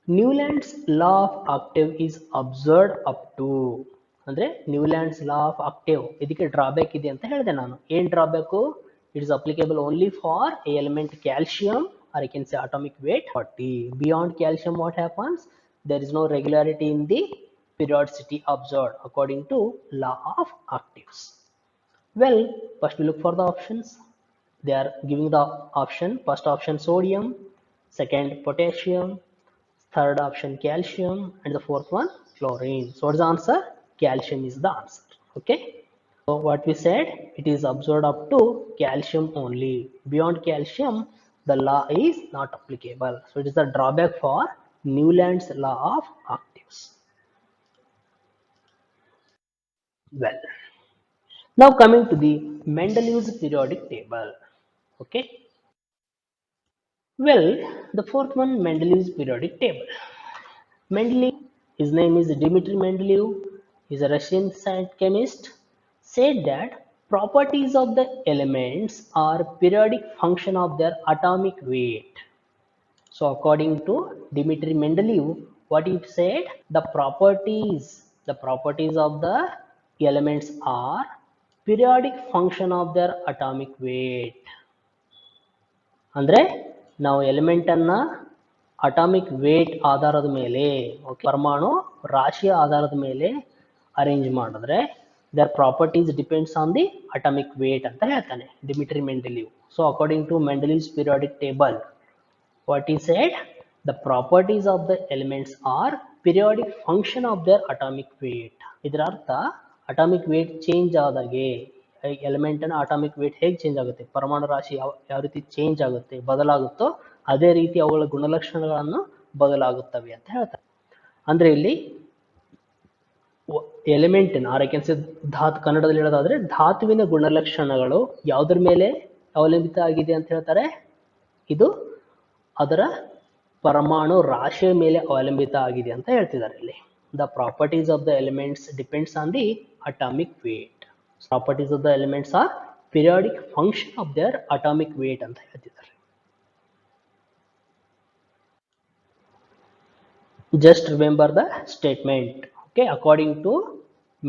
Newland's law of octave is observed up to. ಅಂದ್ರೆ Newlands law of octave ಇದಕ್ಕೆ drawback ಇದೆ ಅಂತ ಹೇಳಿದೆ ನಾನು. ಏನ್ drawback? It is applicable only for element calcium or I can say atomic weight 40. Beyond calcium, what happens? There is no regularity in the periodicity observed according to law of octaves. Well, first we look for the options. They are giving the option. First option sodium, second potassium, third option calcium, and the fourth one chlorine. So what is the answer? Calcium is the answer. Okay. So what we said, it is observed up to calcium only. Beyond calcium, the law is not applicable. So it is the drawback for Newland's law of octaves. Well, now coming to the Mendeleev's periodic table. Okay. Well, the fourth one, Mendeleev's periodic table. Mendeleev, his name is Dmitry Mendeleev, is a Russian chemist, said that properties of the elements are periodic function of their atomic weight. So according to Dmitry Mendeleev, what he said, the properties of the elements are periodic function of their atomic weight. ಅಂದ್ರೆ ನಾವು element ಅನ್ನ atomic wait ಆಧಾರದ ಮೇಲೆ ಪರಮಾಣು ರಾಶಿಯ ಆಧಾರದ ಮೇಲೆ arrange ಮಾಡಿದ್ರೆ their properties depends on the atomic weight ಅಂತ ಹೇಳ್ತಾನೆ Dmitri Mendeleev. So according to Mendeleev's periodic table, what he said, the properties of the elements are periodic function of their atomic weight. ಇದರ ಅರ್ಥ atomic wait change ಆದಾಗೆ element ನ atomic wait ಹೇಗೆ change ಆಗುತ್ತೆ, ಪರಮಾಣು ರಾಶಿ ಯಾವ ರೀತಿ ಚೇಂಜ್ ಆಗುತ್ತೆ, ಬದಲಾಗುತ್ತೋ ಅದೇ ರೀತಿ ಅವುಗಳ ಗುಣಲಕ್ಷಣಗಳನ್ನು ಬದಲಾಗುತ್ತವೆ ಅಂತ ಹೇಳ್ತಾರೆ. ಅಂದ್ರೆ ಇಲ್ಲಿ ಎಲಿಮೆಂಟ್ ಕನ್ನಡದಲ್ಲಿ ಹೇಳೋದಾದ್ರೆ ಧಾತುವಿನ ಗುಣಲಕ್ಷಣಗಳು ಯಾವುದ್ರ ಮೇಲೆ ಅವಲಂಬಿತ ಆಗಿದೆ ಅಂತ ಹೇಳ್ತಾರೆ, ಇದು ಅದರ ಪರಮಾಣು ರಾಶಿಯ ಮೇಲೆ ಅವಲಂಬಿತ ಆಗಿದೆ ಅಂತ ಹೇಳ್ತಿದ್ದಾರೆ ಇಲ್ಲಿ. The properties of the elements depends on the atomic wait. Properties of the elements are periodic function of their atomic weight ಅಂತ ಹೇಳ್ತಿದ್ದಾರೆ. Just remember the statement. Okay, according to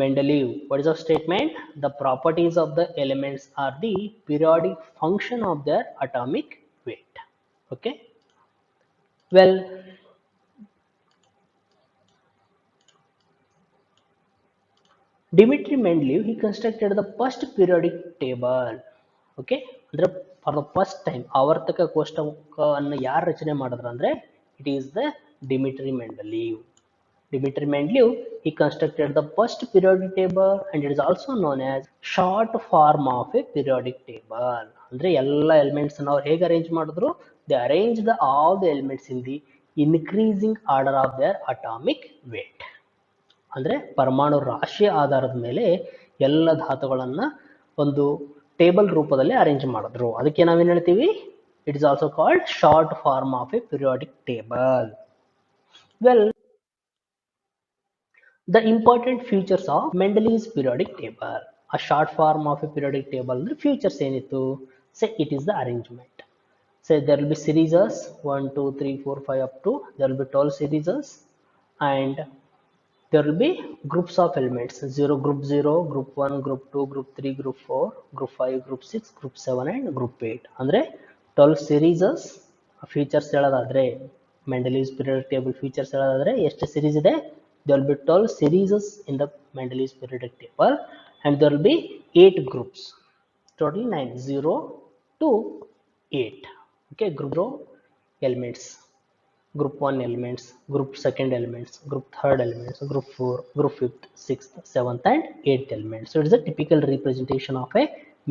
Mendeleev, what is the statement? The properties of the elements are the periodic function of their atomic weight. Okay. Well, Dmitry Mendeleev, he constructed the first periodic table. Okay, ಅಂದ್ರೆ for the first time ಆವರ್ತಕ ಕೋಷ್ಟಕವನ್ನು ಯಾರು ರಚನೆ ಮಾಡಿದ್ರು ಅಂದ್ರೆ it is the Dmitry Mendeleev. Dmitry Mendeleev, he constructed the first periodic table and it is also known as short form of a periodic table. ಅಂದ್ರೆ ಎಲ್ಲ elements ಅನ್ನು ಅವ್ರು ಹೇಗೆ ಅರೇಂಜ್ ಮಾಡಿದ್ರು, they arranged all the elements in the increasing order of their atomic weight. ಅಂದ್ರೆ ಪರಮಾಣು ರಾಶಿಯ ಆಧಾರದ ಮೇಲೆ ಎಲ್ಲ ಧಾತುಗಳನ್ನ ಒಂದು ಟೇಬಲ್ ರೂಪದಲ್ಲಿ ಅರೇಂಜ್ ಮಾಡಿದ್ರು. ಅದಕ್ಕೆ ನಾವೇನ್ ಹೇಳ್ತೀವಿ, it is also called short form of a periodic table. Well, the important features of Mendeleev's periodic table. A short form of a periodic table, the features ಏನಿತ್ತು, say it is the arrangement. Say there will be series 1 2 3 4 5 up to there will be 12 series, and there will be groups of elements, group 0, group 1, group 2, group 3, group 4, group 5, group 6, group 7 and group 8. ಅಂದ್ರೆ 12 series features ಹೇಳೋದಾದ್ರೆ Mendeleev's periodic table features ಹೇಳೋದಾದ್ರೆ ಎಷ್ಟು series ಇದೆ, there will be 12 series in the Mendeleev's periodic table and there will be 8 groups, total 9, 0 to 8. Okay, group 0 elements, group 1 elements, group 2nd elements, group 3rd elements, group 4, group 5th, 6th, 7th and 8th elements. So it is a typical representation of a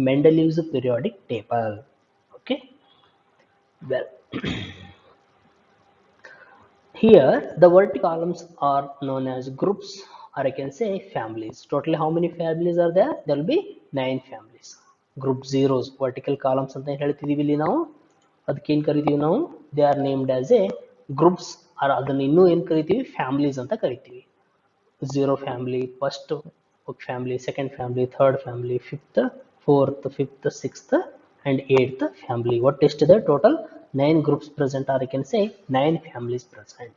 Mendeleev's periodic table. Okay, well, here the vertical columns are known as groups or I can say families. Totally how many families are there? There will be 9 families. Group zeros, vertical columns ಅಂತ ಹೇಳ್ತಿದೀವಿ ಇಲ್ಲಿ ನಾವು, ಅದಕ್ಕೆ ಏನು ಕರಿತೀವಿ ನಾವು, they are named as a groups or ಅದನ್ನ ಇನ್ನೂ ಏನು ಕರಿತೀವಿ, families ಅಂತ ಕರಿತೀವಿ. 0 family, first family, second family, third family, fifth, fourth, fifth, sixth and 8th family. ಒಟ್ಟು ಎಷ್ಟಿದೆ total 9 groups present, or I can say 9 families present.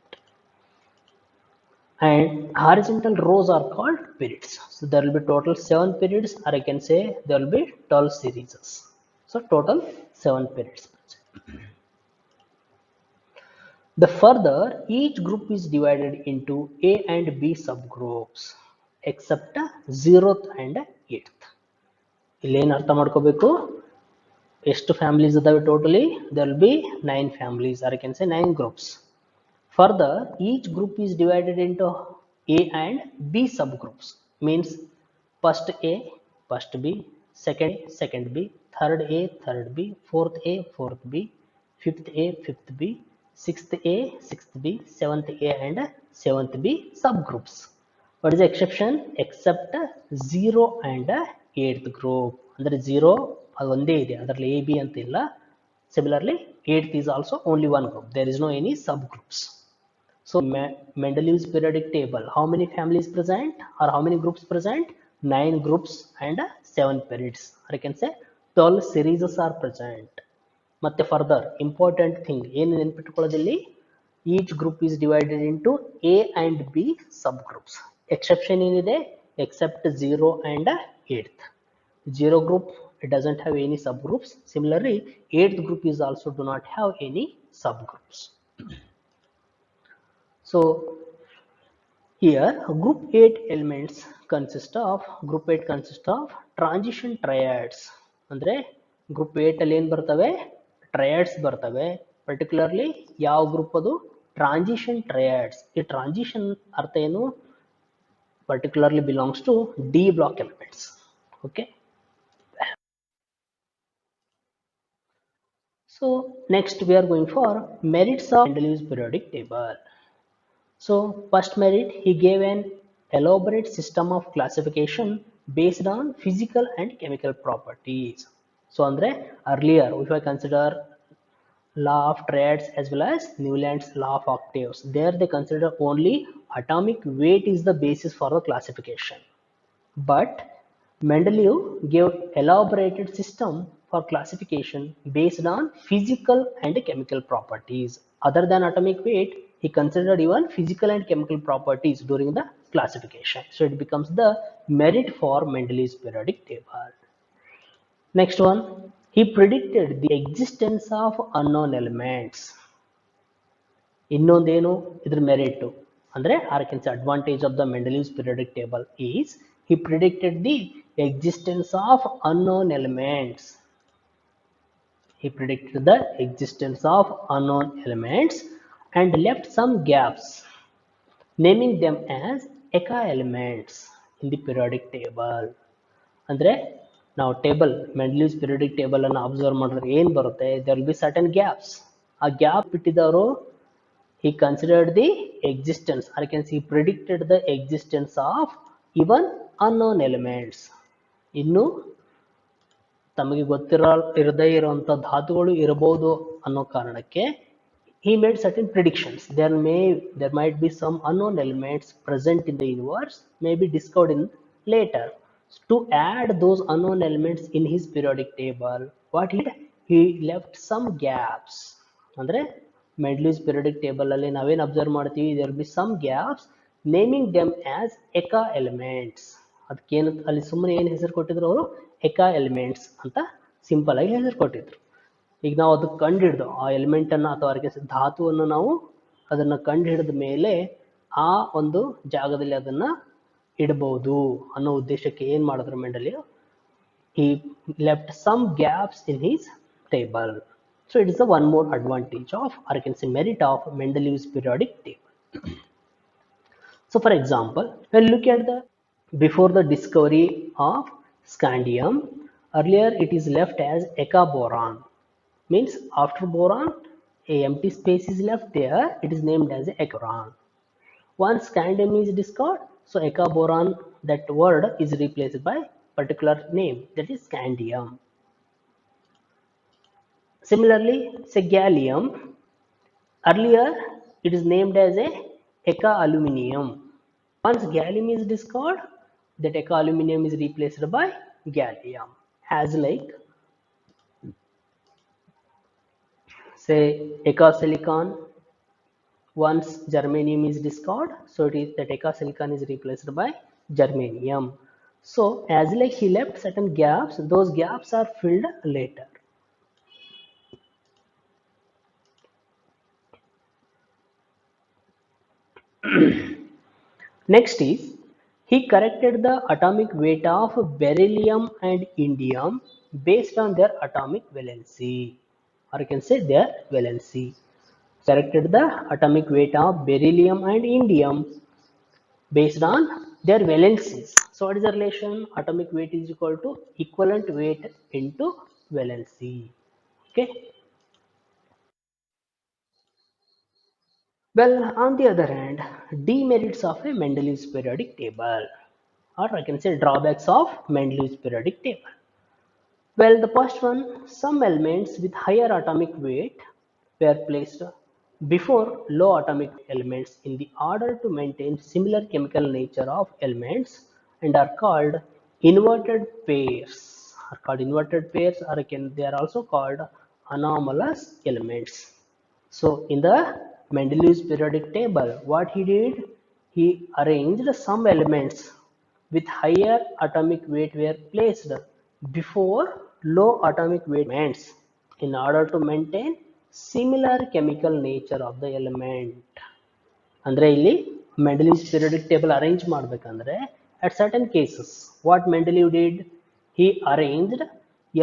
And horizontal rows are called periods. So there will be total 7 periods, or I can say there will be 12 series. So total 7 periods. The further, each group is divided into A and B subgroups except 0th and 8th. ಇಲ್ಲೇನು ಅರ್ಥ ಮಾಡ್ಕೋಬೇಕು, ಎಷ್ಟು families ಇದಾವೆ totally? there will be 9 families, or I can say 9 groups. Further, each group is divided into A and B subgroups. Means first A, first B, second A, second B, third A, third B, fourth A, fourth B, fifth A, fifth B, sixth A, sixth B, seventh A and seventh B subgroups. What is the exception? Except 0 and 8th group. ಅಂದರೆ 0 ಅದು ಒಂದೇ ಇದೆ, ಅದರಲ್ಲಿ A, B ಅಂತ ಇಲ್ಲ. Similarly, 8th is also only one group. There is no any subgroups. So Mendeleev's periodic table, how many families present or how many groups present? 9 groups and 7 periods. Or I can say 12 series are present. Matte further important thing ಏನು ನೆನಪಿಟ್ಟುಕೊಳ್ಳೋದಿಲ್ಲಿ, each group is divided into A and B subgroups. Exception ಏನಿದೆ? Except 0 and 8th. 0 group, it doesn't have any subgroups. Similarly, 8th group is also do not have any subgroups. So here group 8 elements group 8 consists of transition triads. ಅಂದ್ರೆ group 8 ಅಲ್ಲಿ ಏನು ಬರ್ತವೆ? triads ಬರ್ತವೆ. particularly ಯಾವ group ಅದು? transition triads. ಈ transition ಅರ್ಥ ಏನು? particularly belongs to D block elements. Okay. So next we are going for merits of Mendeleev's periodic table. So first merit, he gave an elaborate system of classification based on physical and chemical properties. So andre earlier, if I consider law of triads as well as Newland's law of octaves, there they consider only atomic weight is the basis for the classification. But Mendeleev gave elaborated system for classification based on physical and chemical properties. Other than atomic weight, he considered even physical and chemical properties during the classification. So it becomes the merit for Mendeleev's periodic table. Next one, he predicted the existence of unknown elements. ಇನ್ನೊಂದೇನು ಇದ್ರ merit ಅಂದ್ರೆ, or I can say advantage of the Mendeleev's periodic table is he predicted the existence of unknown elements. He predicted the existence of unknown elements and left some gaps, naming them as Eka elements in the periodic table. ಅಂದ್ರೆ ನಾವು table Mendeleev's periodic table ಅನ್ನು observe ಮಾಡಿದ್ರೆ ಏನು ಬರುತ್ತೆ? there will be certain gaps. ಆ gap ಬಿಟ್ಟಿದವರು he considered the existence, or I can say he predicted the existence of even unknown elements. ಇನ್ನು ತಮಗೆ ಇರದೇ ಇರುವಂತ ಧಾತುಗಳು ಇರಬಹುದು ಅನ್ನೋ ಕಾರಣಕ್ಕೆ he made certain predictions. There might be some unknown elements present in the universe, may be discovered in later. To add those unknown elements in his periodic table, what he left some gaps. ಅಂದ್ರೆ Mendeleev's periodic table ಅಲ್ಲಿ ನಾವೇನು observe ಮಾಡ್ತೀವಿ, there will be some gaps, naming them as Eka elements. ಅದಕ್ಕೇನು ಅಲ್ಲಿ ಸುಮ್ಮನೆ ಏನು ಹೆಸರು ಕೊಟ್ಟಿದ್ರು ಅವರು? Eka elements ಅಂತ ಸಿಂಪಲ್ ಆಗಿ ಹೆಸರು ಕೊಟ್ಟಿದ್ರು. ಈಗ ನಾವು ಅದಕ್ಕೆ ಕಂಡು ಹಿಡಿದು ಆ ಎಲಿಮೆಂಟ್ ಅನ್ನು ಅಥವಾ ಧಾತುವನ್ನು ನಾವು ಅದನ್ನ ಕಂಡು ಹಿಡಿದ ಮೇಲೆ ಆ ಒಂದು ಜಾಗದಲ್ಲಿ ಅದನ್ನ ಇಡಬಹುದು ಅನ್ನೋ ಉದ್ದೇಶಕ್ಕೆ ಏನ್ ಮಾಡಿದ್ರು Mendeleev? He left some gaps in his table. So it is the one more advantage of, or I can say merit of, Mendeleev's periodic table. So for example, when you look at the before the discovery of scandium, earlier it is left as Eka boron. Means after boron, a empty space is left there, it is named as Eka boron. Once scandium is discovered, so Eka boron, that word is replaced by particular name, that is scandium. Similarly, say gallium, earlier it is named as a Eka aluminium. Once gallium is discovered, that Eka aluminium is replaced by gallium. As like say ecosilicon. Once germanium is discarded, so it is that ecosilicon is replaced by germanium. So as like he left certain gaps, those gaps are filled later. Next is, he corrected the atomic weight of beryllium and indium based on their atomic valency, or you can say their valency. Corrected the atomic weight of beryllium and indium based on their valencies. So what is the relation? Atomic weight is equal to equivalent weight into valency. Okay. Well, on the other hand, demerits of a Mendeleev's periodic table, or I can say drawbacks of Mendeleev's periodic table. Well, the first one, some elements with higher atomic weight were placed before low atomic elements in the order to maintain similar chemical nature of elements and are called inverted pairs. Are called inverted pairs, or they are also called anomalous elements. So in the Mendeleev's periodic table, what he did, he arranged some elements with higher atomic weight were placed before low atomic weight elements in order to maintain similar chemical nature of the element. ಅಂದ್ರೆ ಇಲ್ಲಿ Mendeleev's periodic table arrange ಮಾಡಬೇಕಂದ್ರೆ at certain cases what Mendeleev did, he arranged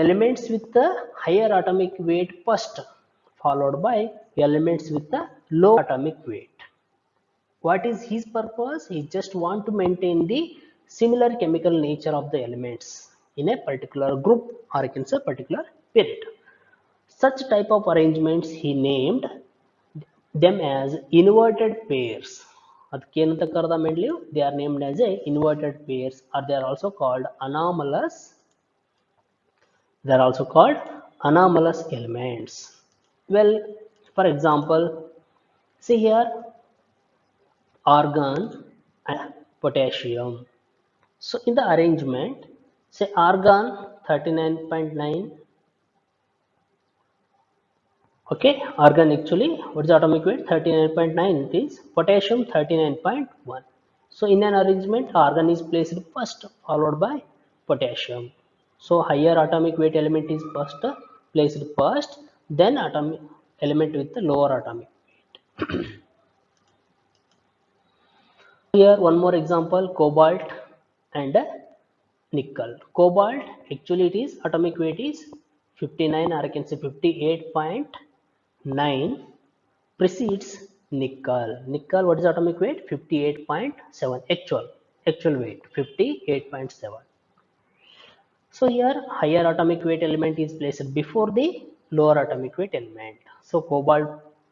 elements with the higher atomic weight first, followed by elements with the low atomic weight. What is his purpose? He just want to maintain the similar chemical nature of the elements in a particular group, or you can say particular period. Such type of arrangements he named them as inverted pairs. They are named as a inverted pairs, or they are also called anomalous. They are also called anomalous elements. Well, for example, see here argon and potassium. So in the arrangement, say argon 39.9. Okay, argon actually, what is the atomic weight? 39.9 it is, potassium 39.1. So in an arrangement, argon is placed first, followed by potassium. So higher atomic weight element is first placed first, then atomic element with the lower atomic weight. Here one more example, cobalt and nickel. Cobalt actually it is atomic weight is 59, or I can say 58.9, precedes nickel. Nickel, what is atomic weight? 58.7, actual weight 58.7. So here higher atomic weight element is placed before the lower atomic weight element. So cobalt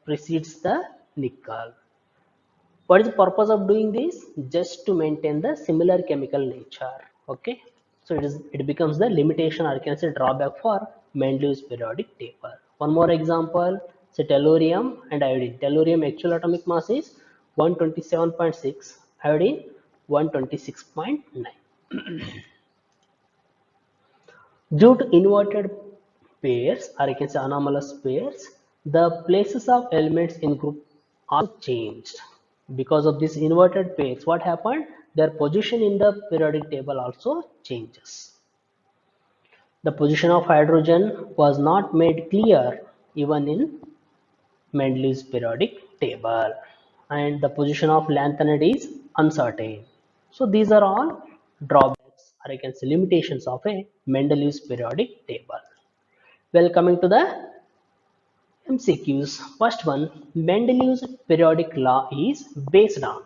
precedes the nickel. What is the purpose of doing this? Just to maintain the similar chemical nature. Okay. So it becomes the limitation, or you can say drawback for Mendeleev's periodic table. One more example, say tellurium and iodine. Tellurium actual atomic mass is 127.6, iodine 126.9. Due to inverted pairs, or you can say anomalous pairs, the places of elements in group also changed. Because of these inverted pairs, what happened? Their position in the periodic table also changes. The position of hydrogen was not made clear even in Mendeleev's periodic table, and the position of lanthanide is uncertain. So these are all drawbacks, or I can say limitations of a Mendeleev's periodic table. Well, coming to the MCQs, first one, Mendeleev's periodic law is based on,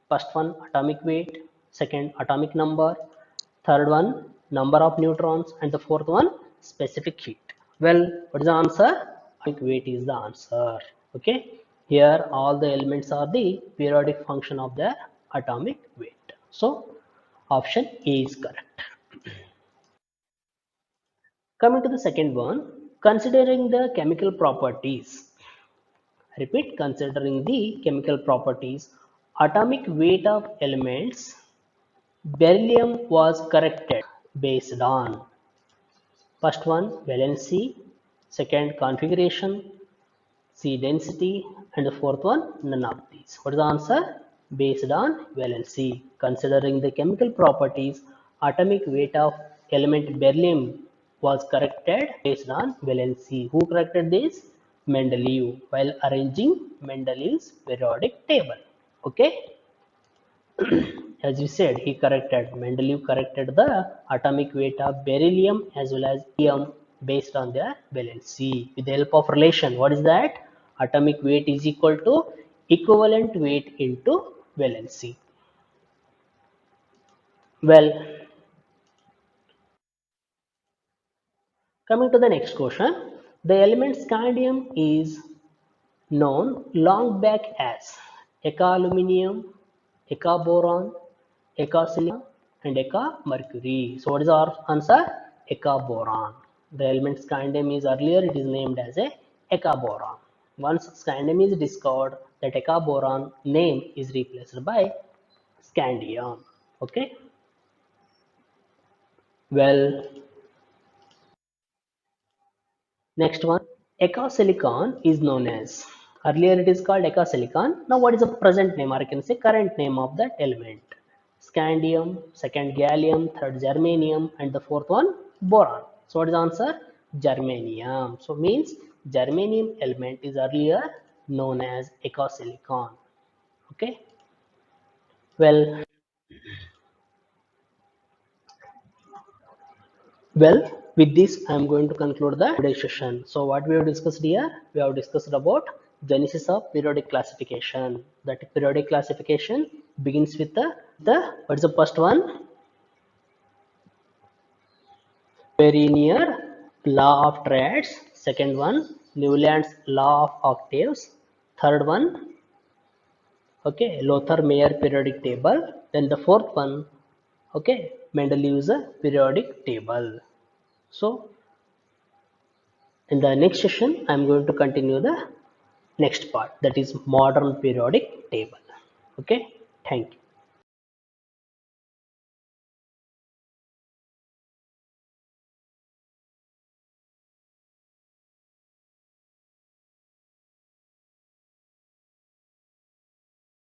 first one atomic weight, second atomic number, third one number of neutrons, and the fourth one specific heat. Well, what is the answer? Atomic weight is the answer. Okay, here all the elements are the periodic function of their atomic weight. So option A is correct. Coming to the second one, considering the chemical properties. Repeat, considering the chemical properties, atomic weight of elements, beryllium was corrected based on, first one valency, second configuration, C density, and the fourth one none of these. What is the answer? Based on valency. Considering the chemical properties, atomic weight of element beryllium was corrected based on valency. Who corrected this? Mendeleev, while arranging Mendelev's periodic table. Okay. As we said, Mendeleev corrected the atomic weight of beryllium as well as helium based on their valency. With the help of relation, what is that? Atomic weight is equal to equivalent weight into valency. Well, coming to the next question, the element scandium is known long back as Eka aluminum, Eka boron, Eka silicon, and Eka mercury. So what is our answer? Eka boron. The element scandium is earlier it is named as a Eka boron. Once scandium is discovered, that Eka boron name is replaced by scandium. Okay. Well, next one, Eka silicon is known as, earlier it is called Eka silicon. Now what is the present name or I can say current name of that element? Scandium, second gallium, third germanium, and the fourth one boron. So what is the answer? Germanium. So means germanium element is earlier known as Eka silicon. Okay. Well, Well, with this, I am going to conclude the today's session. So, what we have discussed here, we have discussed about genesis of periodic classification. That periodic classification begins with the what is the first one? Very near law of triads. Second one, Newland's law of octaves. Third one, okay, Lothar-Meyer periodic table. Then the fourth one, okay, Mendeleev's periodic table. So in the next session, I'm going to continue the next part, that is modern periodic table. Okay, thank you.